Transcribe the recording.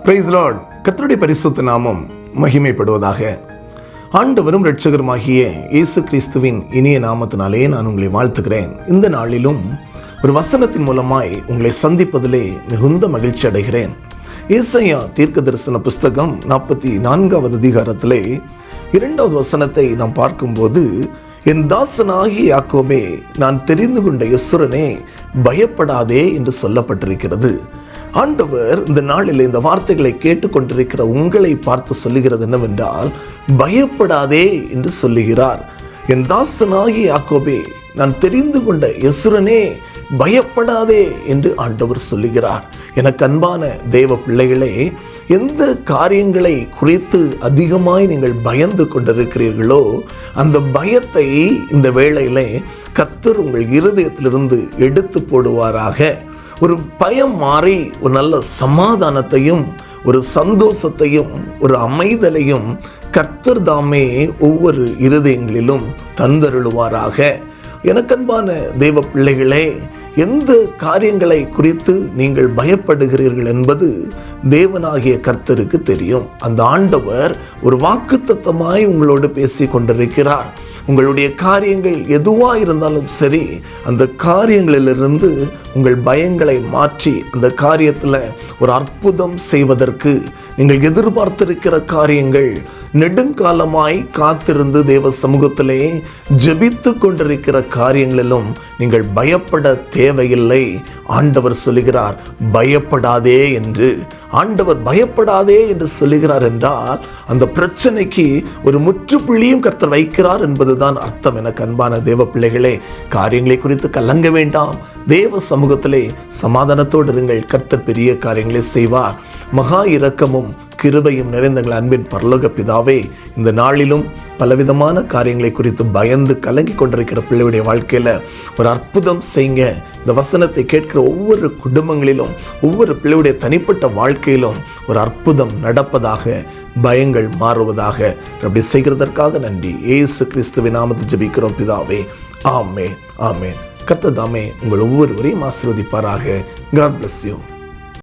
Price Lord. கர்த்தருடைய பரிசுத்த நாமம் மகிமைப்படுவதாக. ஆண்டவரும் இரட்சகருமாகிய இயேசு கிறிஸ்துவின் இனிய நாமத்தினாலே நான் உங்களை வாழ்த்துகிறேன். இந்த நாளிலும் ஒரு வசனத்தின் மூலமாய் உங்களை சந்திப்பதிலே மிகுந்த மகிழ்ச்சி அடைகிறேன். ஏசாயா தீர்க்க தரிசன புஸ்தகம் 44வது அதிகாரத்திலே 2வது வசனத்தை நாம் பார்க்கும்போது, என் தாசனாகிய யாக்கோபே, நான் தெரிந்து கொண்ட யெசுரனே, பயப்படாதே என்று சொல்லப்பட்டிருக்கிறது. ஆண்டவர் இந்த நாளில் இந்த வார்த்தைகளை கேட்டுக்கொண்டிருக்கிற உங்களை பார்த்து சொல்லுகிறது என்னவென்றால், பயப்படாதே என்று சொல்லுகிறார். என் தாசனாகிய யாக்கோபே, நான் தெரிந்து கொண்ட யெசுரனே, பயப்படாதே என்று ஆண்டவர் சொல்லுகிறார். எனக்கு அன்பான தேவ பிள்ளைகளே, எந்த காரியங்களை குறித்து அதிகமாய் நீங்கள் பயந்து கொண்டிருக்கிறீர்களோ அந்த பயத்தை இந்த வேளையிலே கர்த்தர் உங்கள் இருதயத்திலிருந்து எடுத்து போடுவாராக. ஒரு பயம் மாறி ஒரு நல்ல சமாதானத்தையும் ஒரு சந்தோஷத்தையும் ஒரு அமைதலையும் கர்த்தர் தாமே ஒவ்வொரு இருதயங்களிலும் தந்தருளுவாராக. எனக்கன்பான தேவ பிள்ளைகளே, எந்த காரியங்களை குறித்து நீங்கள் பயப்படுகிறீர்கள் என்பது தேவனாகிய கர்த்தருக்கு தெரியும். அந்த ஆண்டவர் ஒரு வாக்குத்தத்தமாய் உங்களோடு பேசி கொண்டிருக்கிறார். உங்களுடைய காரியங்கள் எதுவா இருந்தாலும் சரி, அந்த காரியங்களிலிருந்து உங்கள் பயங்களை மாற்றி அந்த காரியத்தில் ஒரு அற்புதம் செய்வதற்கு நீங்கள் எதிர்பார்த்திருக்கிற காரியங்கள், நெடுங்காலமாய் காத்திருந்து தேவ சமூகத்திலே ஜெபித்து கொண்டிருக்கிற காரியங்களிலும் நீங்கள் பயப்பட தேவையில்லை. ஆண்டவர் சொல்லுகிறார், பயப்படாதே என்று. ஆண்டவர் பயப்படாதே என்று சொல்லுகிறார் என்றால் அந்த பிரச்சனைக்கு ஒரு முற்றுப்புள்ளியும் கர்த்தர் வைக்கிறார் என்பதுதான் அர்த்தம். எனக்கு அன்பான தேவ பிள்ளைகளே, காரியங்களை குறித்து கலங்க வேண்டாம். தேவ சமூகத்திலே சமாதானத்தோடு இருங்கள். கர்த்தர் பெரிய காரியங்களை செய்வார். மகா இரக்கமும் கிருபையும் நிறைந்த அன்பின் பரலோக பிதாவே, இந்த நாளிலும் பலவிதமான காரியங்களை குறித்து பயந்து கலங்கி கொண்டிருக்கிற பிள்ளையுடைய வாழ்க்கையில் ஒரு அற்புதம் செய்யுங்க. இந்த வசனத்தை கேட்கிற ஒவ்வொரு குடும்பங்களிலும் ஒவ்வொரு பிள்ளையுடைய தனிப்பட்ட வாழ்க்கையிலும் ஒரு அற்புதம் நடப்பதாக, பயங்கள் மாறுவதாக. அப்படி செய்கிறதற்காக நன்றி. இயேசு கிறிஸ்துவின் நாமத்தில் ஜெபிக்கிறோம் பிதாவே. ஆமென், ஆமென். கர்த்தர் தாமே உங்கள் ஒவ்வொருவரையும் ஆசீர்வதிப்பாராக. God bless you.